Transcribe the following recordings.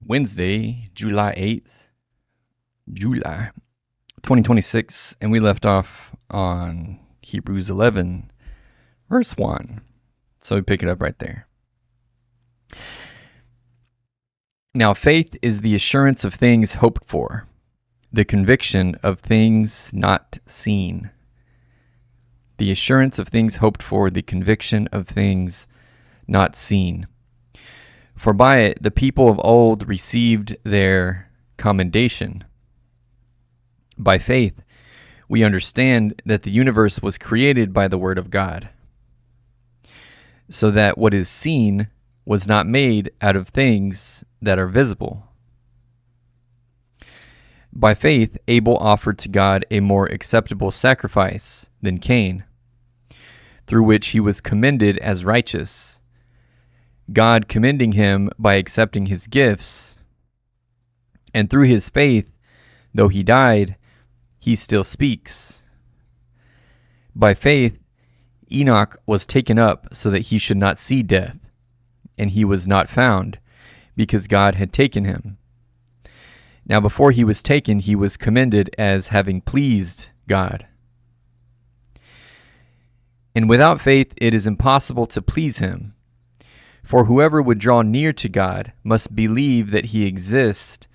Wednesday, July 8th, July 2026, and we left off on Hebrews 11, verse 1. So we pick it up right there. Now, faith is the assurance of things hoped for, the conviction of things not seen. The assurance of things hoped for, the conviction of things not seen. For by it the people of old received their commendation. By faith, we understand that the universe was created by the word of God, so that what is seen was not made out of things that are visible. By faith, Abel offered to God a more acceptable sacrifice than Cain, through which he was commended as righteous, God commending him by accepting his gifts. And through his faith, though he died, he still speaks. By faith, Enoch was taken up so that he should not see death, and he was not found, because God had taken him. Now before he was taken, he was commended as having pleased God. And without faith it is impossible to please him. For whoever would draw near to God must believe that he exists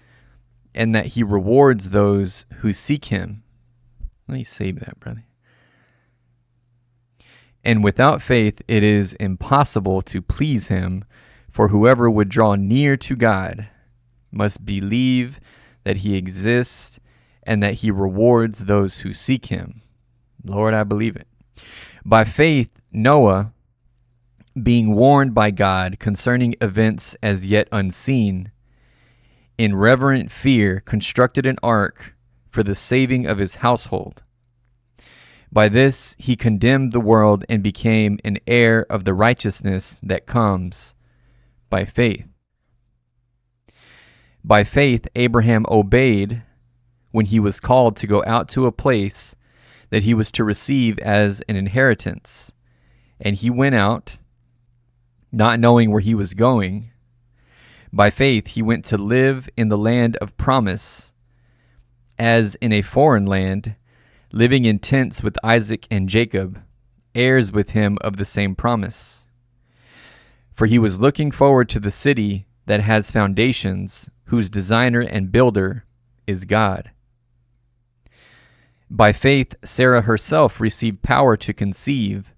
and that he rewards those who seek him. Let me save that, brother. And without faith it is impossible to please him, for whoever would draw near to God must believe that he exists and that he rewards those who seek him. Lord, I believe it. By faith, Noah, being warned by God concerning events as yet unseen, in reverent fear constructed an ark for the saving of his household. By this he condemned the world and became an heir of the righteousness that comes by faith. By faith Abraham obeyed when he was called to go out to a place that he was to receive as an inheritance, and he went out, not knowing where he was going. By faith he went to live in the land of promise, as in a foreign land, living in tents with Isaac and Jacob, heirs with him of the same promise. For he was looking forward to the city that has foundations, whose designer and builder is God. By faith Sarah herself received power to conceive,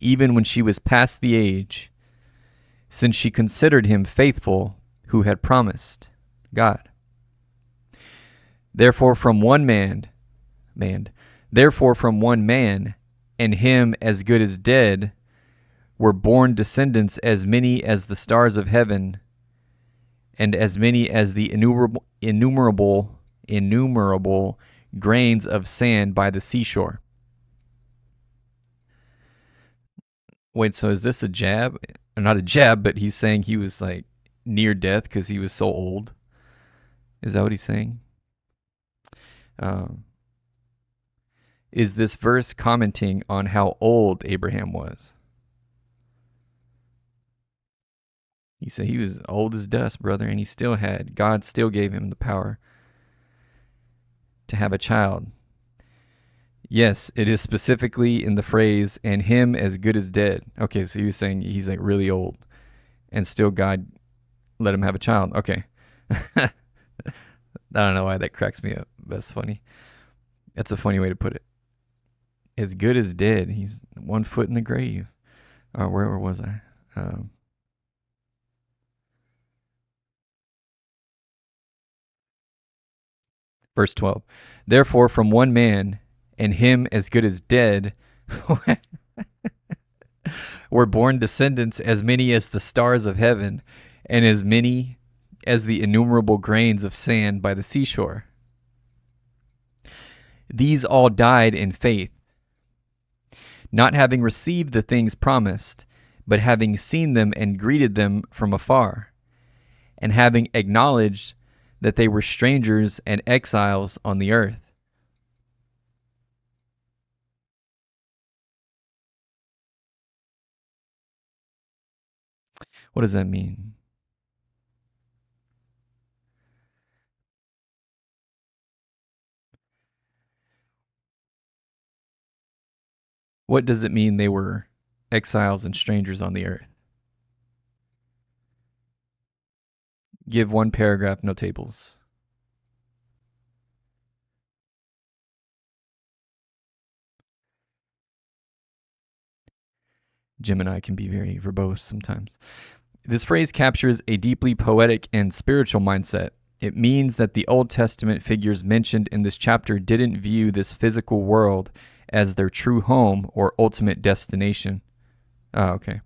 even when she was past the age, since she considered him faithful who had promised, God. Therefore from one man, and him as good as dead, were born descendants as many as the stars of heaven, and as many as the innumerable grains of sand by the seashore. Wait, so is this a jab? Not a jab, but he's saying he was like near death because he was so old. Is that what he's saying? Is this verse commenting on how old Abraham was? He said he was old as dust, brother, and God still gave him the power to have a child. Yes, it is specifically in the phrase, and him as good as dead. Okay, so he was saying he's like really old, and still God let him have a child. Okay. I don't know why that cracks me up. That's funny. That's a funny way to put it. As good as dead. He's 1 foot in the grave. Where was I? Verse 12. Therefore, from one man, and him as good as dead, were born descendants as many as the stars of heaven, and as many as the innumerable grains of sand by the seashore. These all died in faith, not having received the things promised, but having seen them and greeted them from afar, and having acknowledged that they were strangers and exiles on the earth. What does that mean? What does it mean they were exiles and strangers on the earth? Give one paragraph, no tables. Gemini can be very verbose sometimes. This phrase captures a deeply poetic and spiritual mindset. It means that the Old Testament figures mentioned in this chapter didn't view this physical world as their true home or ultimate destination. Okay.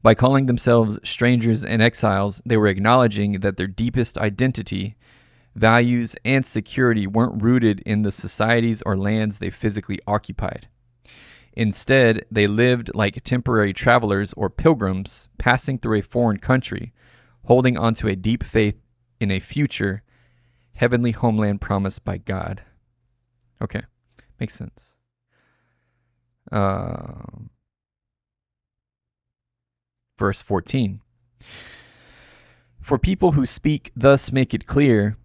By calling themselves strangers and exiles, they were acknowledging that their deepest identity, values, and security weren't rooted in the societies or lands they physically occupied. Instead, they lived like temporary travelers or pilgrims passing through a foreign country, holding onto a deep faith in a future heavenly homeland promised by God. Okay, makes sense. Verse 14. For people who speak thus make it clear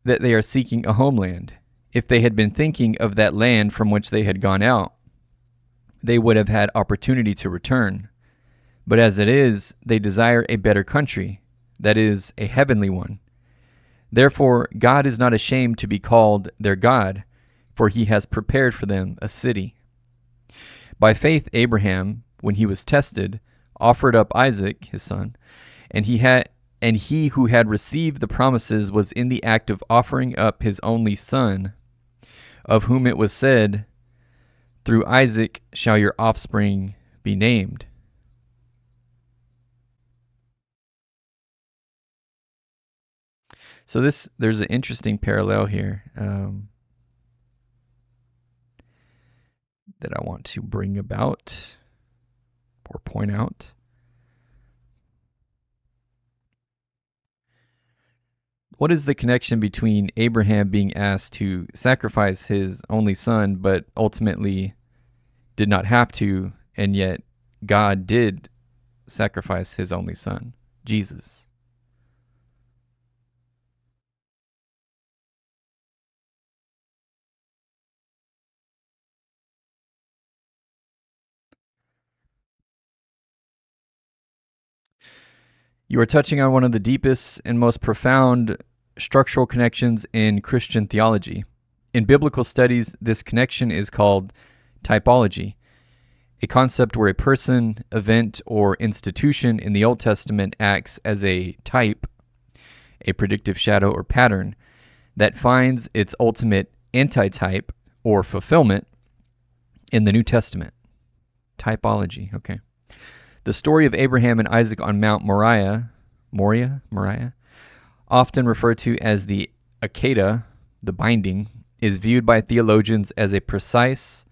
that they are seeking a homeland. If they had been thinking of that land from which they had gone out, they would have had opportunity to return. But as it is, they desire a better country, that is, a heavenly one. Therefore, God is not ashamed to be called their God, for he has prepared for them a city. By faith, Abraham, when he was tested, offered up Isaac, his son, and he who had received the promises was in the act of offering up his only son, of whom it was said, through Isaac shall your offspring be named. So there's an interesting parallel here that I want to bring about or point out. What is the connection between Abraham being asked to sacrifice his only son, but ultimately did not have to, and yet God did sacrifice his only son, Jesus? You are touching on one of the deepest and most profound structural connections in Christian theology. In biblical studies, this connection is called typology, a concept where a person, event, or institution in the Old Testament acts as a type, a predictive shadow or pattern, that finds its ultimate antitype or fulfillment in the New Testament. Typology, okay. The story of Abraham and Isaac on Mount Moriah, often referred to as the Akedah, the binding, is viewed by theologians as a precise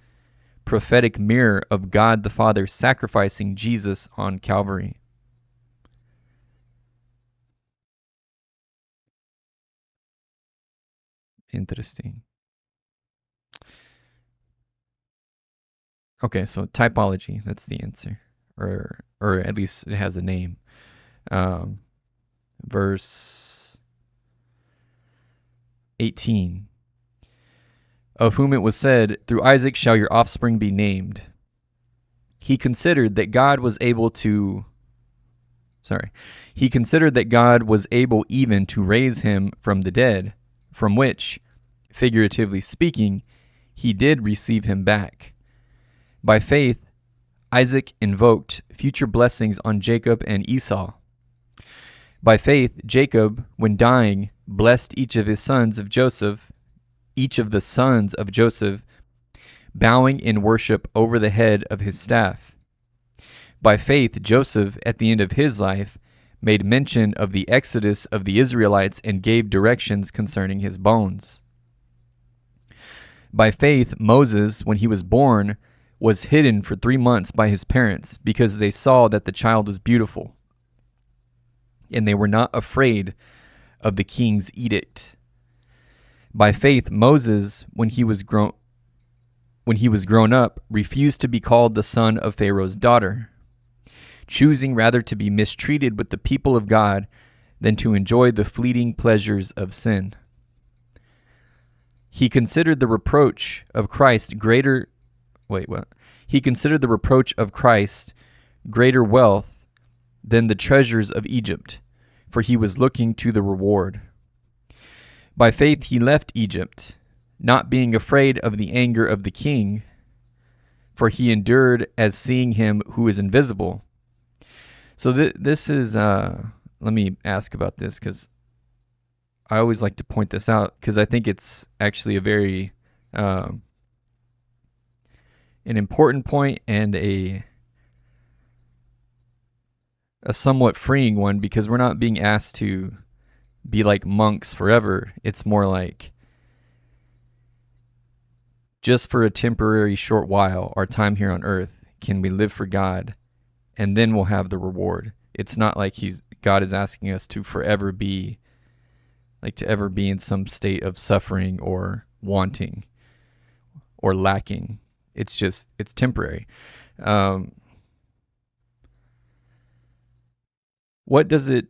prophetic mirror of God the Father sacrificing Jesus on Calvary. Interesting. Okay, so typology, that's the answer. Or at least it has a name. Verse 18. Of whom it was said, through Isaac shall your offspring be named. He considered that God was able even to raise him from the dead, from which, figuratively speaking, he did receive him back. By faith, Isaac invoked future blessings on Jacob and Esau. By faith, Jacob, when dying, blessed each of the sons of Joseph, bowing in worship over the head of his staff. By faith, Joseph, at the end of his life, made mention of the exodus of the Israelites and gave directions concerning his bones. By faith, Moses, when he was born, was hidden for 3 months by his parents because they saw that the child was beautiful, and they were not afraid of the king's edict. By faith, Moses, when he was grown up, refused to be called the son of Pharaoh's daughter, choosing rather to be mistreated with the people of God than to enjoy the fleeting pleasures of sin. He considered the reproach of Christ greater Wait, what? He considered the reproach of Christ greater wealth than the treasures of Egypt, for he was looking to the reward. By faith he left Egypt, not being afraid of the anger of the king, for he endured as seeing him who is invisible. So this is, let me ask about this, because I always like to point this out, because I think it's actually a very, an important point and a somewhat freeing one, because we're not being asked to be like monks forever. It's more like just for a temporary short while, our time here on earth, can we live for God, and then we'll have the reward. It's not like God is asking us to forever be, like to ever be in some state of suffering or wanting or lacking. It's temporary. What does it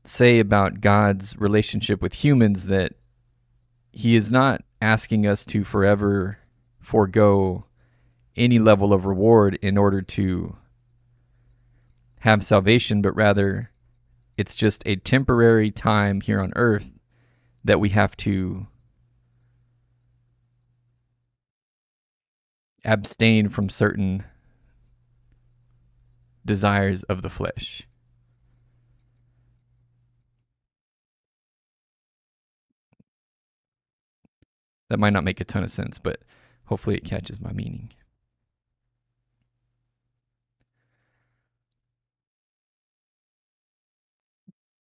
say about God's relationship with humans that he is not asking us to forever forego any level of reward in order to have salvation, but rather it's just a temporary time here on earth that we have to abstain from certain desires of the flesh. That might not make a ton of sense, but hopefully it catches my meaning.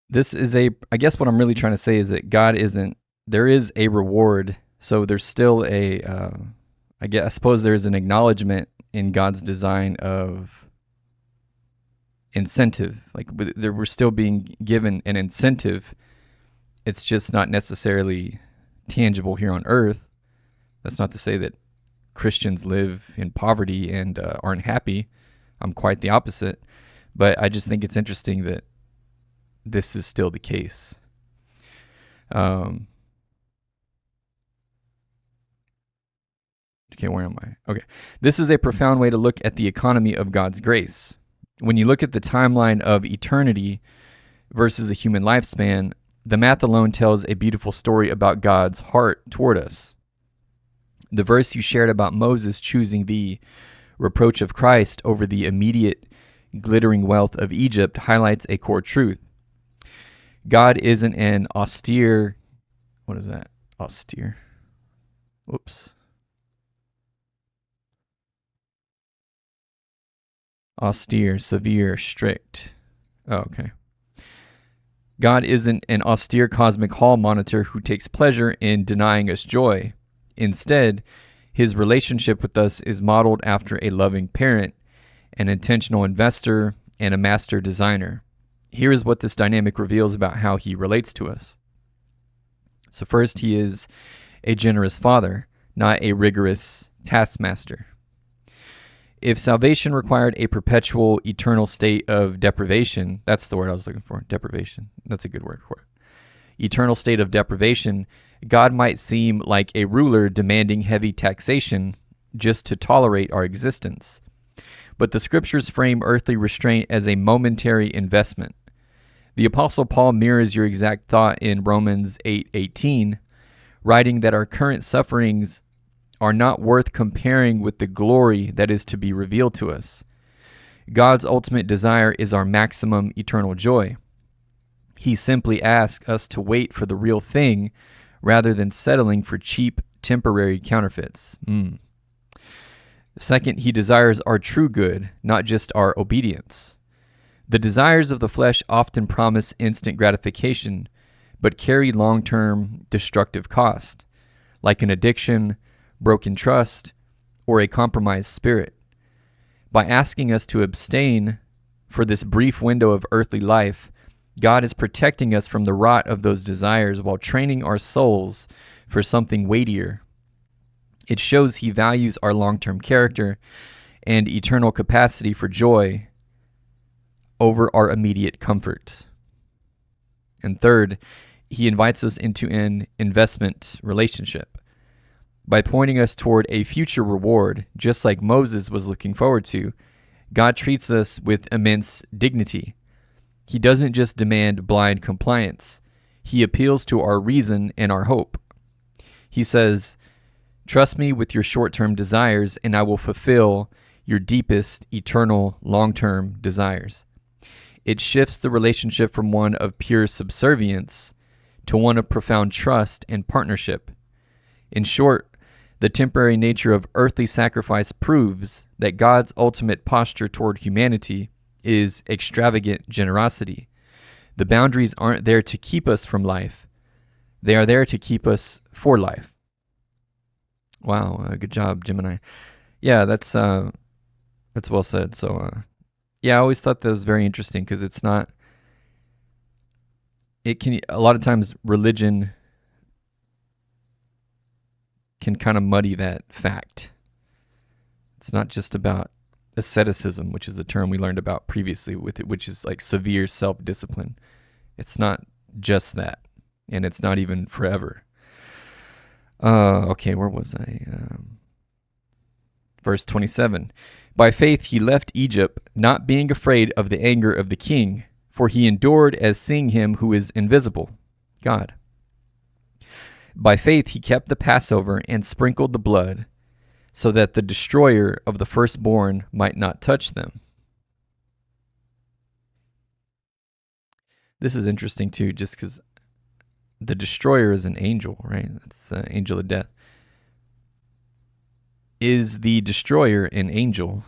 This is I guess what I'm really trying to say is that there is a reward. So there's still I suppose there's an acknowledgement in God's design of incentive. Like we're still being given an incentive. It's just not necessarily tangible here on earth. That's not to say that Christians live in poverty and aren't happy. I'm quite the opposite. But I just think it's interesting that this is still the case. Okay, where am I? Okay. This is a profound way to look at the economy of God's grace. When you look at the timeline of eternity versus a human lifespan, the math alone tells a beautiful story about God's heart toward us. The verse you shared about Moses choosing the reproach of Christ over the immediate glittering wealth of Egypt highlights a core truth. God isn't an austere, what is that? Austere. Whoops. Austere, severe, strict. Oh, okay. God isn't an austere cosmic hall monitor who takes pleasure in denying us joy. Instead, his relationship with us is modeled after a loving parent, an intentional investor, and a master designer. Here is what this dynamic reveals about how he relates to us. So first, he is a generous father, not a rigorous taskmaster. If salvation required a perpetual, eternal state of deprivation, that's the word I was looking for, deprivation. That's a good word for it. Eternal state of deprivation, God might seem like a ruler demanding heavy taxation just to tolerate our existence. But the scriptures frame earthly restraint as a momentary investment. The Apostle Paul mirrors your exact thought in Romans 8:18, writing that our current sufferings are not worth comparing with the glory that is to be revealed to us. God's ultimate desire is our maximum eternal joy. He simply asks us to wait for the real thing rather than settling for cheap, temporary counterfeits. Second, he desires our true good, not just our obedience. The desires of the flesh often promise instant gratification, but carry long-term destructive cost, like an addiction, broken trust, or a compromised spirit. By asking us to abstain for this brief window of earthly life, God is protecting us from the rot of those desires while training our souls for something weightier. It shows he values our long-term character and eternal capacity for joy over our immediate comfort. And third, he invites us into an investment relationship. By pointing us toward a future reward, just like Moses was looking forward to, God treats us with immense dignity. He doesn't just demand blind compliance. He appeals to our reason and our hope. He says, "Trust me with your short-term desires, and I will fulfill your deepest, eternal, long-term desires." It shifts the relationship from one of pure subservience to one of profound trust and partnership. In short, the temporary nature of earthly sacrifice proves that God's ultimate posture toward humanity is extravagant generosity. The boundaries aren't there to keep us from life. They are there to keep us for life. Wow, good job, Gemini. Yeah, that's well said. So, yeah, I always thought that was very interesting because it's not. It can a lot of times religion can kind of muddy that fact. It's not just about asceticism, which is a term we learned about previously with it, which is like severe self-discipline. It's not just that, and it's not even forever. Okay, where was I? Verse 27. By faith he left Egypt, not being afraid of the anger of the king, for he endured as seeing him who is invisible, God. By faith he kept the Passover and sprinkled the blood, so that the destroyer of the firstborn might not touch them. This is interesting too, just because the destroyer is an angel, right? That's the angel of death. Is the destroyer an angel?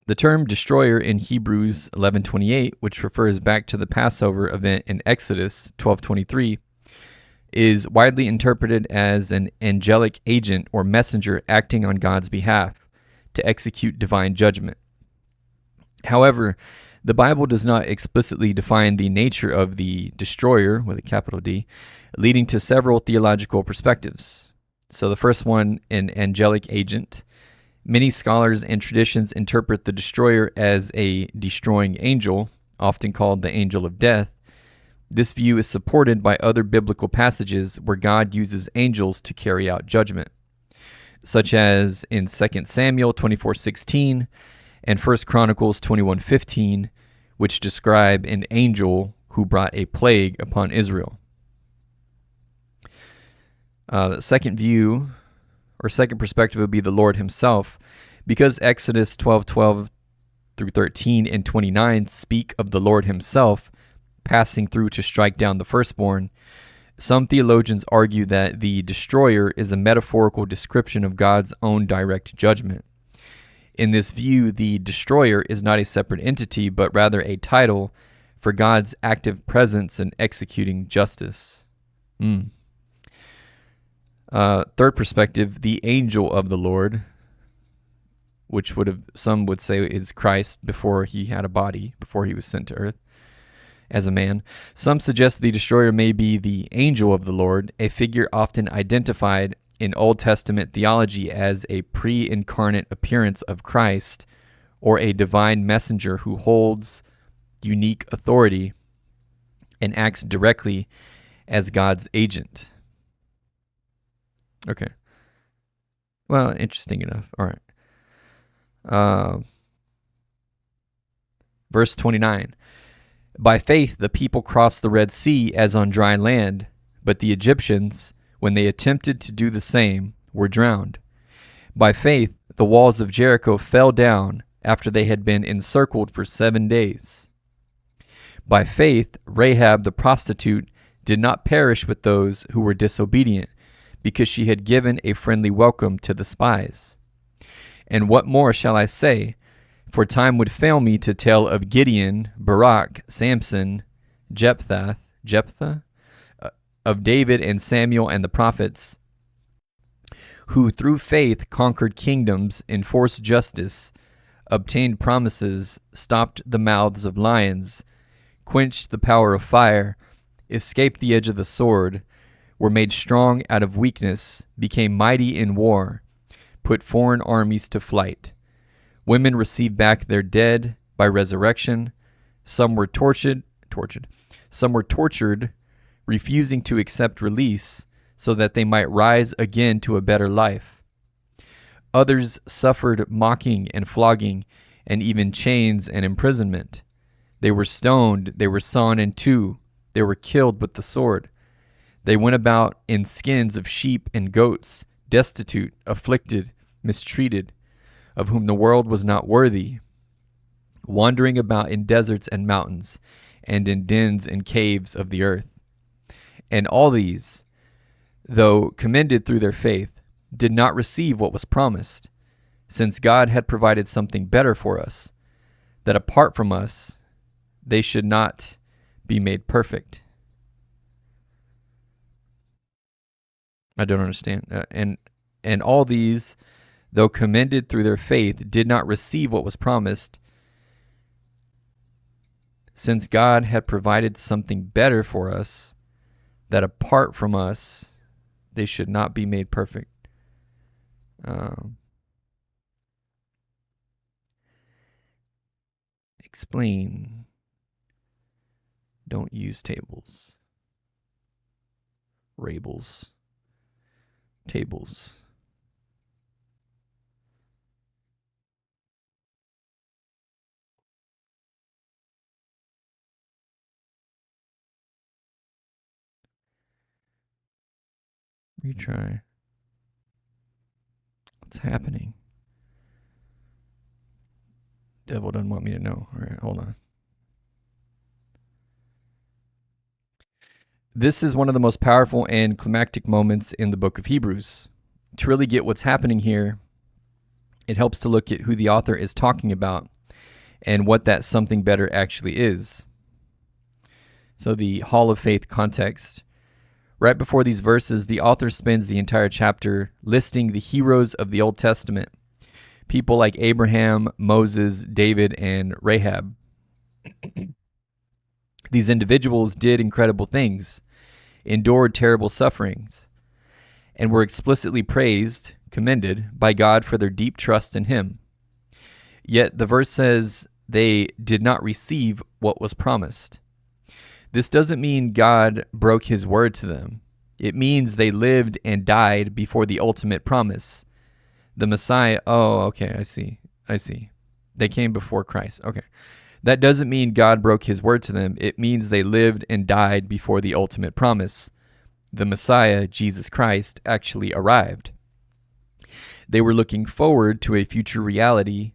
The term destroyer in Hebrews 11:28, which refers back to the Passover event in Exodus 12:23, is widely interpreted as an angelic agent or messenger acting on God's behalf to execute divine judgment. However, the Bible does not explicitly define the nature of the destroyer, with a capital D, leading to several theological perspectives. So the first one, an angelic agent. Many scholars and traditions interpret the destroyer as a destroying angel, often called the angel of death. This view is supported by other biblical passages where God uses angels to carry out judgment, such as in 2 Samuel 24:16 and 1 Chronicles 21:15, which describe an angel who brought a plague upon Israel. The second view, or second perspective, would be the Lord himself. Because Exodus 12:12 through 13 and 29 speak of the Lord himself passing through to strike down the firstborn, some theologians argue that the destroyer is a metaphorical description of God's own direct judgment. In this view, the destroyer is not a separate entity, but rather a title for God's active presence in executing justice. Third perspective, the angel of the Lord, which some would say is Christ before he had a body, before he was sent to earth as a man. Some suggest the destroyer may be the angel of the Lord, a figure often identified in Old Testament theology as a pre-incarnate appearance of Christ or a divine messenger who holds unique authority and acts directly as God's agent. Okay. Well, interesting enough. All right. Verse 29. By faith, the people crossed the Red Sea as on dry land, but the Egyptians, when they attempted to do the same, were drowned. By faith, the walls of Jericho fell down after they had been encircled for 7 days. By faith, Rahab the prostitute did not perish with those who were disobedient, because she had given a friendly welcome to the spies. And what more shall I say? For time would fail me to tell of Gideon, Barak, Samson, Jephthah, of David and Samuel and the prophets, who through faith conquered kingdoms, enforced justice, obtained promises, stopped the mouths of lions, quenched the power of fire, escaped the edge of the sword, were made strong out of weakness, became mighty in war, put foreign armies to flight. Women received back their dead by resurrection. Some were tortured. Some were tortured, refusing to accept release so that they might rise again to a better life. Others suffered mocking and flogging and even chains and imprisonment. They were stoned, they were sawn in two, they were killed with the sword. They went about in skins of sheep and goats, destitute, afflicted, mistreated, of whom the world was not worthy, wandering about in deserts and mountains, and in dens and caves of the earth. And all these, though commended through their faith, did not receive what was promised, since God had provided something better for us, that apart from us, they should not be made perfect. I don't understand. And all these, though commended through their faith, did not receive what was promised, since God had provided something better for us, that apart from us, they should not be made perfect. Explain. Don't use tables. Rabels. Tables. Retry. What's happening? Devil doesn't want me to know. All right, hold on. This is one of the most powerful and climactic moments in the book of Hebrews. To really get what's happening here, it helps to look at who the author is talking about and what that something better actually is. So the Hall of Faith context. Right before these verses, the author spends the entire chapter listing the heroes of the Old Testament, people like Abraham, Moses, David, and Rahab. These individuals did incredible things, endured terrible sufferings, and were explicitly praised, commended by God for their deep trust in Him. Yet the verse says they did not receive what was promised. This doesn't mean God broke His word to them. It means they lived and died before the ultimate promise. The Messiah, oh, okay, I see. They came before Christ, okay. That doesn't mean God broke His word to them. It means they lived and died before the ultimate promise. The Messiah, Jesus Christ, actually arrived. They were looking forward to a future reality,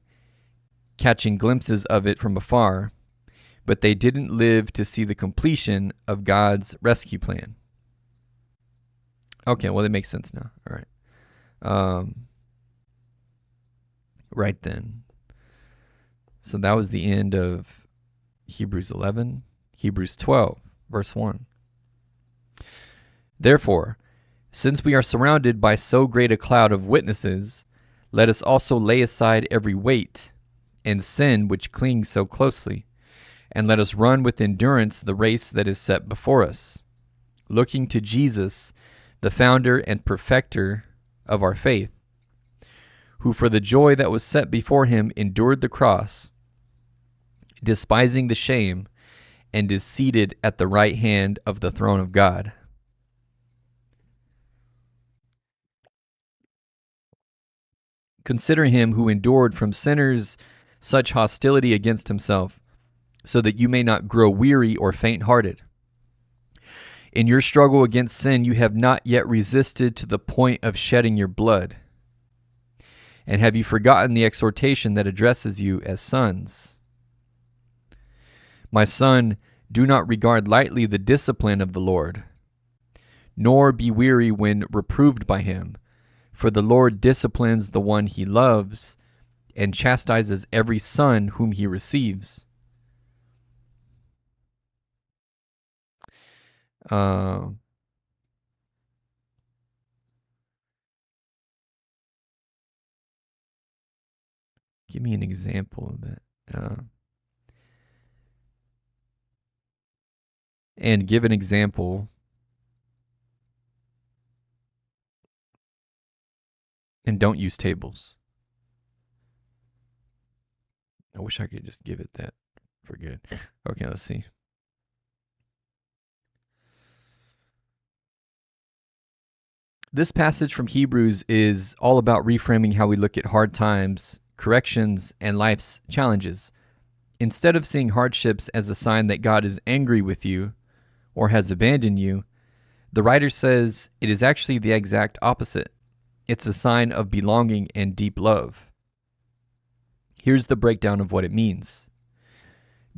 catching glimpses of it from afar, but they didn't live to see the completion of God's rescue plan. Okay, well, that makes sense now. All right. Right then. So that was the end of Hebrews 11. Hebrews 12, verse 1. Therefore, since we are surrounded by so great a cloud of witnesses, let us also lay aside every weight and sin which clings so closely, and let us run with endurance the race that is set before us, looking to Jesus, the founder and perfecter of our faith, who for the joy that was set before him endured the cross, despising the shame, and is seated at the right hand of the throne of God. Consider him who endured from sinners such hostility against himself, so that you may not grow weary or faint-hearted. In your struggle against sin, you have not yet resisted to the point of shedding your blood. And have you forgotten the exhortation that addresses you as sons? My son, do not regard lightly the discipline of the Lord, nor be weary when reproved by him. For the Lord disciplines the one he loves and chastises every son whom he receives. Give me an example of that. And give an example. And don't use tables. I wish I could just give it that for good. Okay, let's see. This passage from Hebrews is all about reframing how we look at hard times, corrections, and life's challenges. Instead of seeing hardships as a sign that God is angry with you or has abandoned you, the writer says it is actually the exact opposite. It's a sign of belonging and deep love. Here's the breakdown of what it means.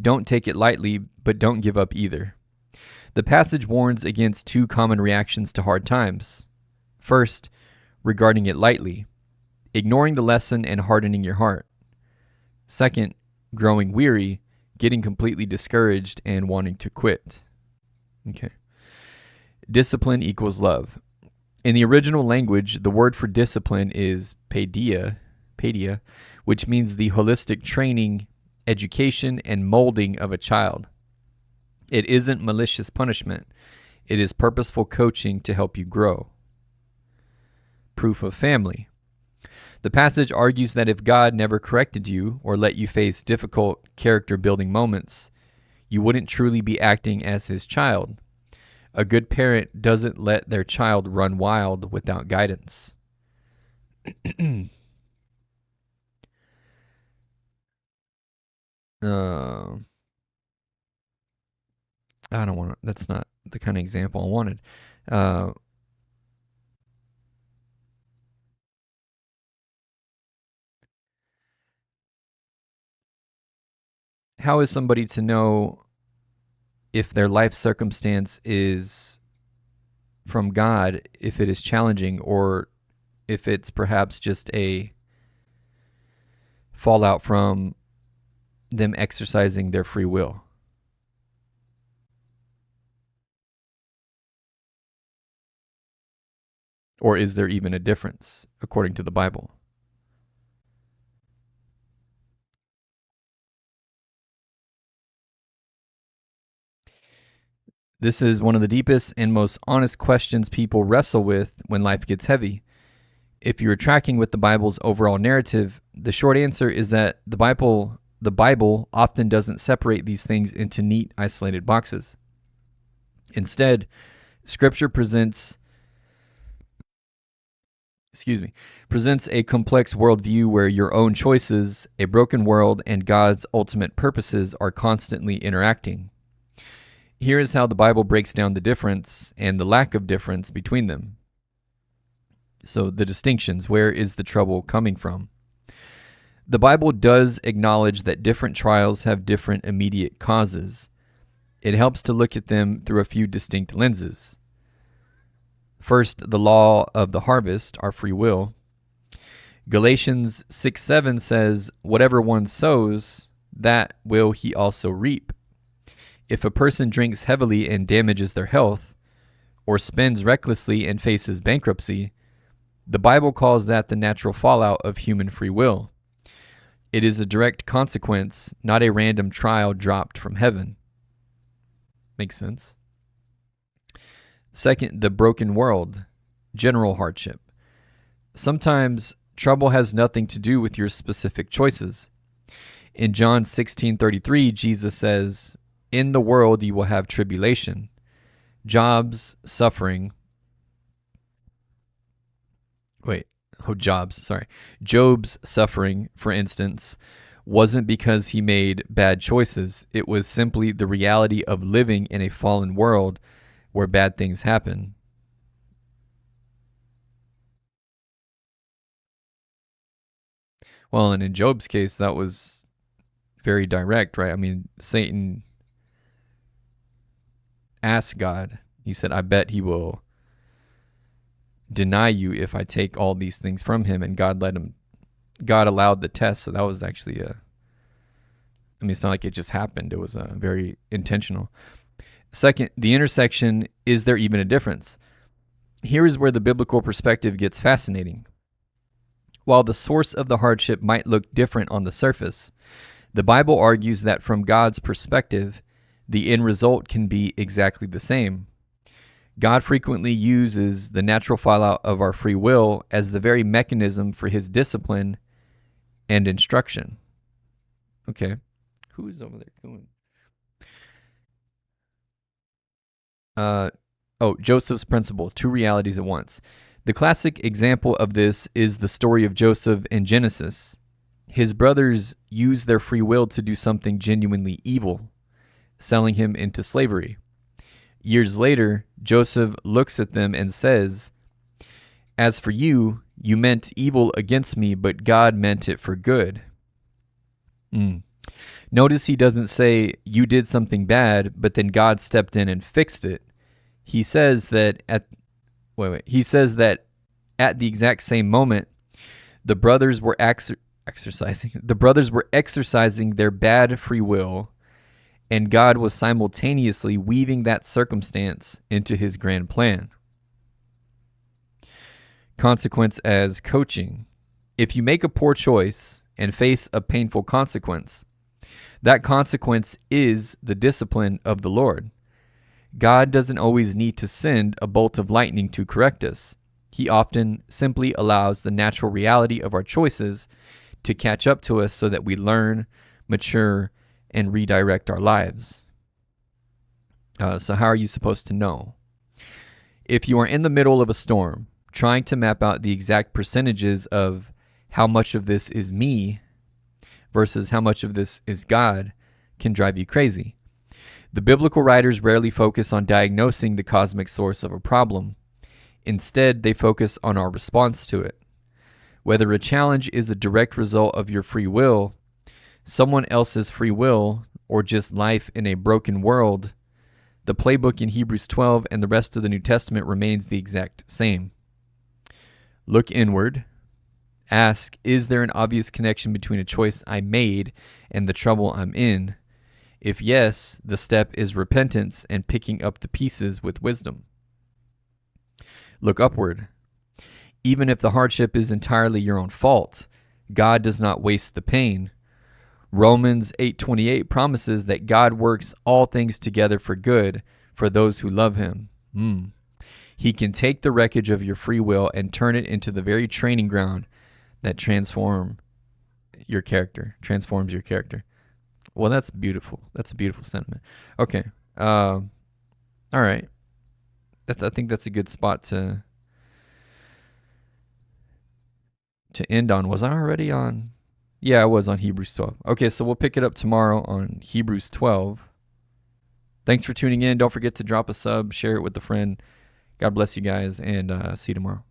Don't take it lightly, but don't give up either. The passage warns against two common reactions to hard times. First, regarding it lightly, ignoring the lesson and hardening your heart. Second, growing weary, getting completely discouraged, and wanting to quit. Okay. Discipline equals love. In the original language, the word for discipline is paideia, which means the holistic training, education, and molding of a child. It isn't malicious punishment. It is purposeful coaching to help you grow. Proof of family. The passage argues that if God never corrected you or let you face difficult character-building moments, you wouldn't truly be acting as his child. A good parent doesn't let their child run wild without guidance. I don't want to, that's not the kind of example I wanted. How is somebody to know if their life circumstance is from God, if it is challenging, or if it's perhaps just a fallout from them exercising their free will? Or is there even a difference according to the Bible? This is one of the deepest and most honest questions people wrestle with when life gets heavy. If you're tracking with the Bible's overall narrative, the short answer is that the Bible often doesn't separate these things into neat, isolated boxes. Instead, Scripture presents a complex worldview where your own choices, a broken world, and God's ultimate purposes are constantly interacting. Here is how the Bible breaks down the difference and the lack of difference between them. So the distinctions, where is the trouble coming from? The Bible does acknowledge that different trials have different immediate causes. It helps to look at them through a few distinct lenses. First, the law of the harvest, our free will. Galatians 6:7 says, whatever one sows, that will he also reap. If a person drinks heavily and damages their health, or spends recklessly and faces bankruptcy, the Bible calls that the natural fallout of human free will. It is a direct consequence, not a random trial dropped from heaven. Makes sense? Second, the broken world, general hardship. Sometimes trouble has nothing to do with your specific choices. In John 16:33, Jesus says, in the world you will have tribulation, Job's suffering, for instance, wasn't because he made bad choices. It was simply the reality of living in a fallen world where bad things happen. Well, and in Job's case, that was very direct, right? I mean, Satan asked God, he said, I bet he will deny you if I take all these things from him. And God allowed the test. So that was actually it's not like it just happened. It was very intentional. Second, the intersection, is there even a difference? Here is where the biblical perspective gets fascinating. While the source of the hardship might look different on the surface, the Bible argues that from God's perspective, the end result can be exactly the same. God frequently uses the natural fallout of our free will as the very mechanism for his discipline and instruction. Okay. Who's over there cooing? Joseph's principle, two realities at once. The classic example of this is the story of Joseph in Genesis. His brothers use their free will to do something genuinely evil, selling him into slavery. Years later, Joseph looks at them and says, "As for you, you meant evil against me, but God meant it for good." Notice he doesn't say, "You did something bad, but then God stepped in and fixed it." He says that He says that at the exact same moment, the brothers were exercising their bad free will, and God was simultaneously weaving that circumstance into his grand plan. Consequence as coaching. If you make a poor choice and face a painful consequence, that consequence is the discipline of the Lord. God doesn't always need to send a bolt of lightning to correct us. He often simply allows the natural reality of our choices to catch up to us so that we learn, mature, and redirect our lives. So how are you supposed to know? If you are in the middle of a storm, trying to map out the exact percentages of how much of this is me versus how much of this is God can drive you crazy. The biblical writers rarely focus on diagnosing the cosmic source of a problem. Instead, they focus on our response to it. Whether a challenge is a direct result of your free will, someone else's free will, or just life in a broken world, the playbook in Hebrews 12 and the rest of the New Testament remains the exact same. Look inward. Ask, is there an obvious connection between a choice I made and the trouble I'm in? If yes, the step is repentance and picking up the pieces with wisdom. Look upward. Even if the hardship is entirely your own fault, God does not waste the pain. Romans 8:28 promises that God works all things together for good for those who love him. He can take the wreckage of your free will and turn it into the very training ground that transforms your character. Well, that's beautiful. That's a beautiful sentiment. Okay. All right. I think that's a good spot to end on. Was I already on? Yeah, I was on Hebrews 12. Okay, so we'll pick it up tomorrow on Hebrews 12. Thanks for tuning in. Don't forget to drop a sub, share it with a friend. God bless you guys, and see you tomorrow.